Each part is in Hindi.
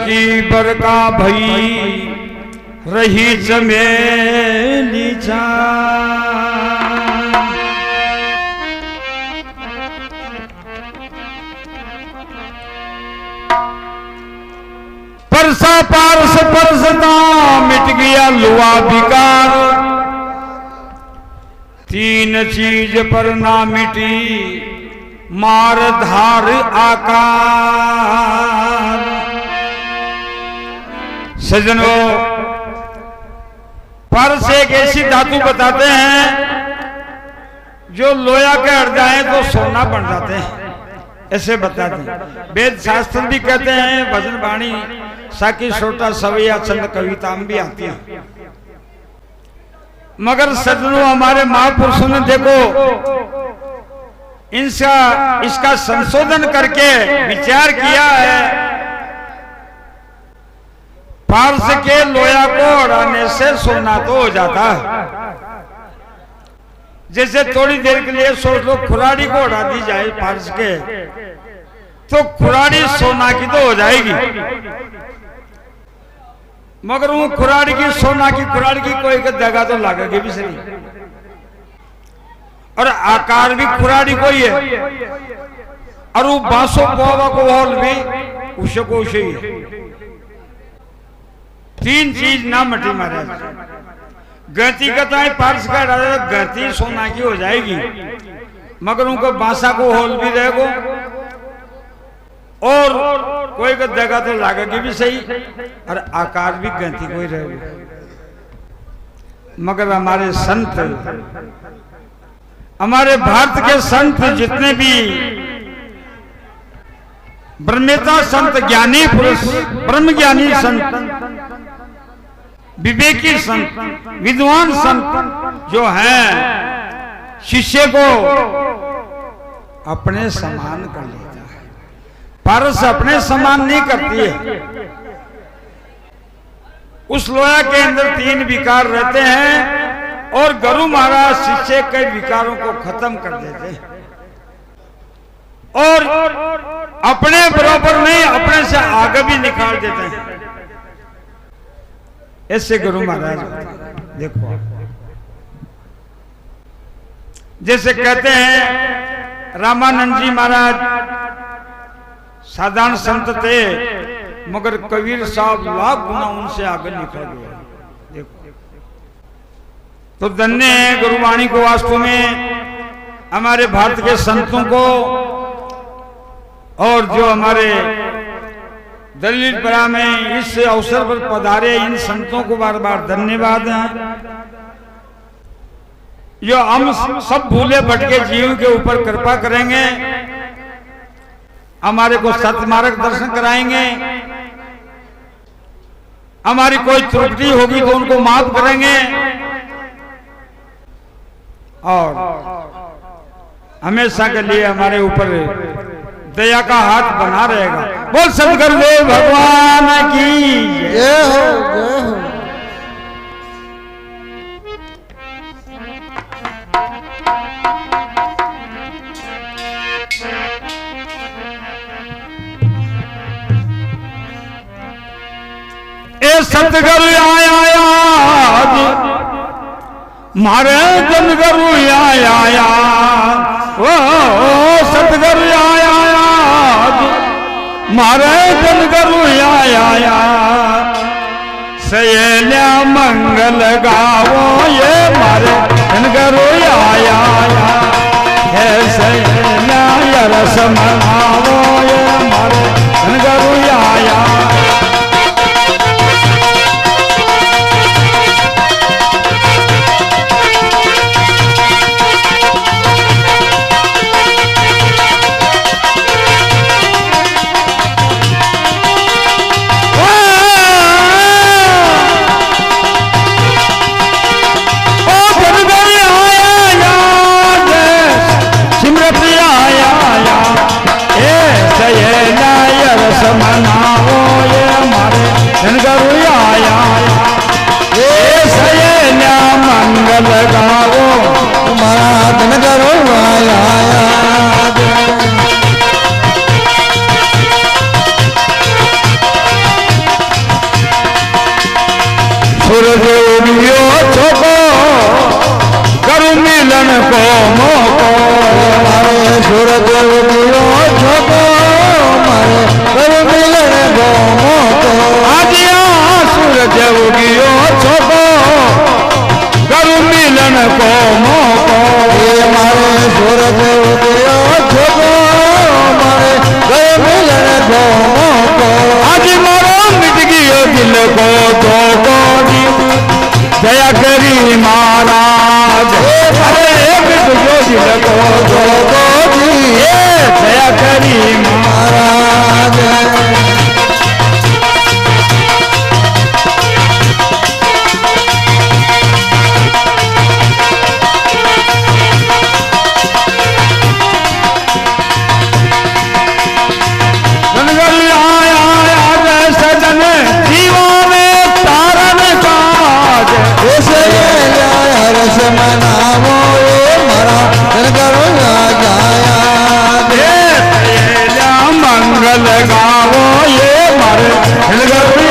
की बरका भई रही चमेली जान। परसा पारस परसता मिट गया लुआ बिकार। तीन चीज पर ना मिटी मार धार आकार। सजनों, पारस एक ऐसी धातु बताते हैं जो लोया के हट जाए तो सोना बन जाते हैं, ऐसे बताते हैं। वेद शास्त्र भी कहते हैं, भजन वाणी साकी छोटा सवैया चंद कविता भी आती है। मगर सजनों, हमारे महापुरुषों ने देखो इसका संशोधन करके विचार किया है। पारस के लोया को हटाने से सोना तो हो जाता है। जैसे थोड़ी देर के लिए सोच लो खुराड़ी को हटा दी जाए पारस के, तो खुराड़ी सोना की तो हो जाएगी। मगर वो खुराड़ी की सोना की खुराड़ी की कोई जगह तो लगेगी भी सही, और आकार भी खुराड़ी को ही है, और वो बांसो पोवा को हॉल भी उसे को उसे ही है। तीन चीज ना मटी महाराज। गति कथाएं पारस का गति सोना की हो जाएगी, मगर उनको बांसा को होल भी रहेगो और कोई का जगह तो लागेगी भी सही, और आकार भी गति को ही रहेगा। मगर हमारे संत, हमारे भारत के संत जितने भी ब्रह्मेता संत, ज्ञानी पुरुष, ब्रह्म ज्ञानी संत, विवेकी संत, विद्वान संत जो हैं, शिष्य को अपने समान कर लेता है। पारस अपने समान नहीं करती है। उस लोया के अंदर तीन विकार रहते हैं, और गुरु महाराज शिष्य के विकारों को खत्म कर देते हैं, और अपने बराबर नहीं अपने से आगे भी निकाल देते हैं। ऐसे गुरु महाराज देखो, जैसे कहते हैं रामानंद जी महाराज साधारण संत थे, मगर कबीर साहब लाख गुना उनसे आगे निकल गए। देखो, तो धन्य है गुरुवाणी को, वास्तव में हमारे भारत के संतों को, और जो हमारे दलितपुरा में इस अवसर पर पधारे इन संतों को बार बार धन्यवाद है। जो हम सब भूले भटके जीव के ऊपर कृपा करेंगे, हमारे को सत्य मार्ग दर्शन कराएंगे, हमारी कोई त्रुटि होगी तो उनको माफ करेंगे, और हमेशा के लिए हमारे ऊपर दया का हाथ बना रहेगा। बोल सदगुरुदेव भगवान की जय हो, जय हो। ए सतगुरु आया आज मारे जनगुरु आया, ओ सतगुरु आया आज मारे जनगुरु आया। सहेलिया मंगल गावो ये मारे जनगुरु आया, है सहेलिया रस मनावो ये मारे जनगुरु आया। मनाओ सूरज उगियो छोको करूं मिलन को मोको मारे सूरज उगियो छोको मारे करूं मिलन को मोको आज सूरज उगियो छोको करूं मिलन को मोको मारे सूरज उगियो छोको मारे करूं मिलन को मोको आज मारो मिट गयो दिल को धोको दया करी महाराज अरे मिट गयो दिल को धोको दया करी महाराज मनावो मारा करो जाया मंगल गावो ये मर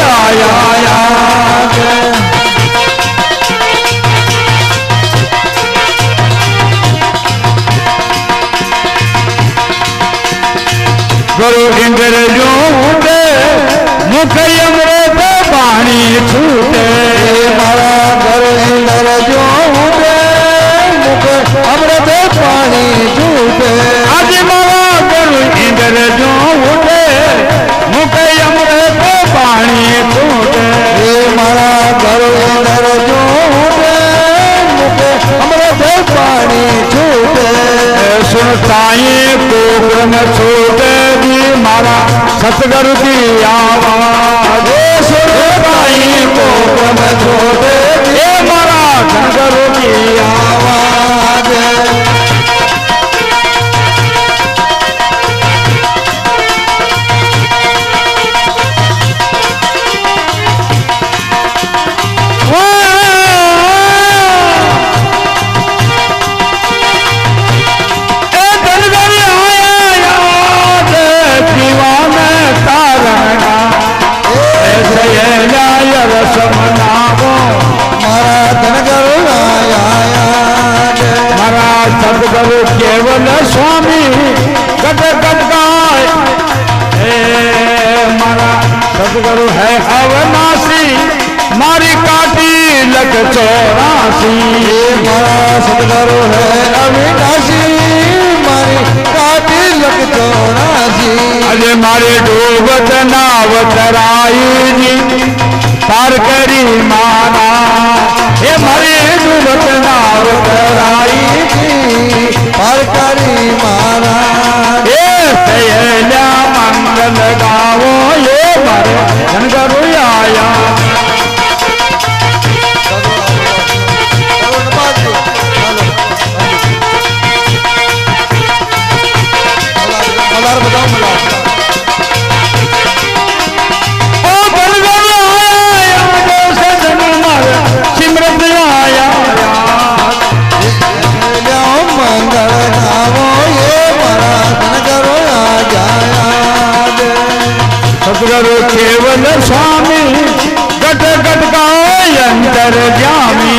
आया गुरु इंद्र जो उठे मुख अमृत पानी छूटे मारा गुरु इंद्र जो अमृत पानी छूटे आज मारा गुरु इंद्र जो उठे मुख अमृत पानी छूटे मारा गुरु इंद्र जो उठे मुख अमृत पानी छूटे सुनताई कोकरन छूटे जी मारा सतगुरु की आवाज सुनताई कोकरन छूटे ये मारा सतगुरु की आवाज सतगुरु केवल स्वामी गट गट गाय मारा सतगुरु है अविनाशी मारी काटी लग 84 मारा सतगुरु है अविनाशी मारी काटी लग 84 अरे मारे डूबत नाव तराई जी पार करी माना हे मारे डूबत नाव तराई पार करी मारा सैल्या मंगल गावो ये मारे जनगरु आया सिमरत आया मंगल गावो ये मारा करो सतगुरु केवल स्वामी गट गट गाय अंतर जामी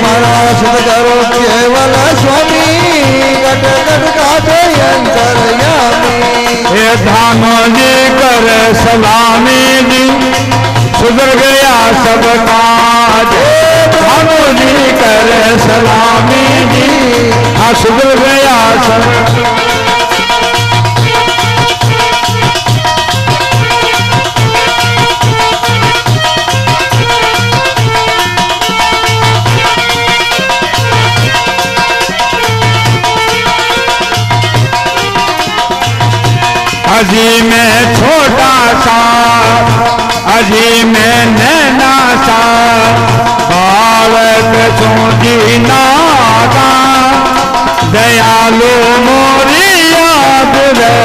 मारा सतगुरु केवल स्वामी गट गट गाय अंतर जामी हे धाम जी कर सलामी जी सुधर गया सब काज धाम जी कर सलामी जी हाँ सुधर गया सब अजी में छोटा सा अजी में नैना सा बालक सोची नागा दयालु मोरी याद रे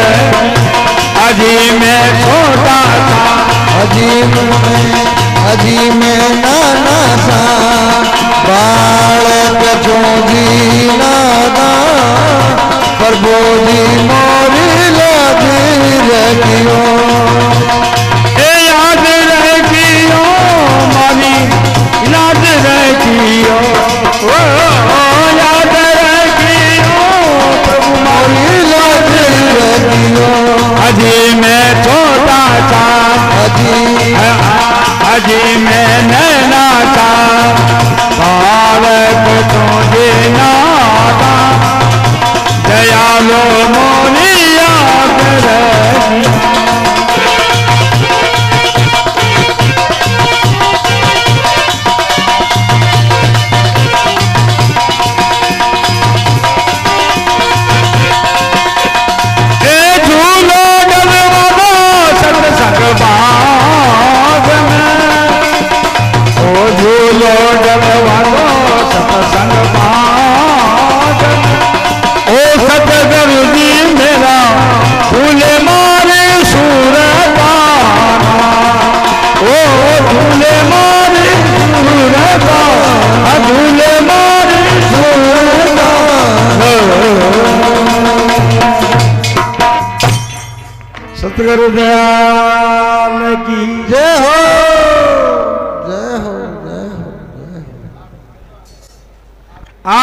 अजी में छोटा सा अजी में नाना सा बालक सोची नागा पर बोधी मोरी याद रखियो मारी वालो सत्संग भाग ओ सतगुरु जी मेरा भूले मारे सूर पाना ओ भूले मारे सूर पाना भूले मारे सूर सतगुरु दयाल की जय हो जय हो जय हो जय हो। आ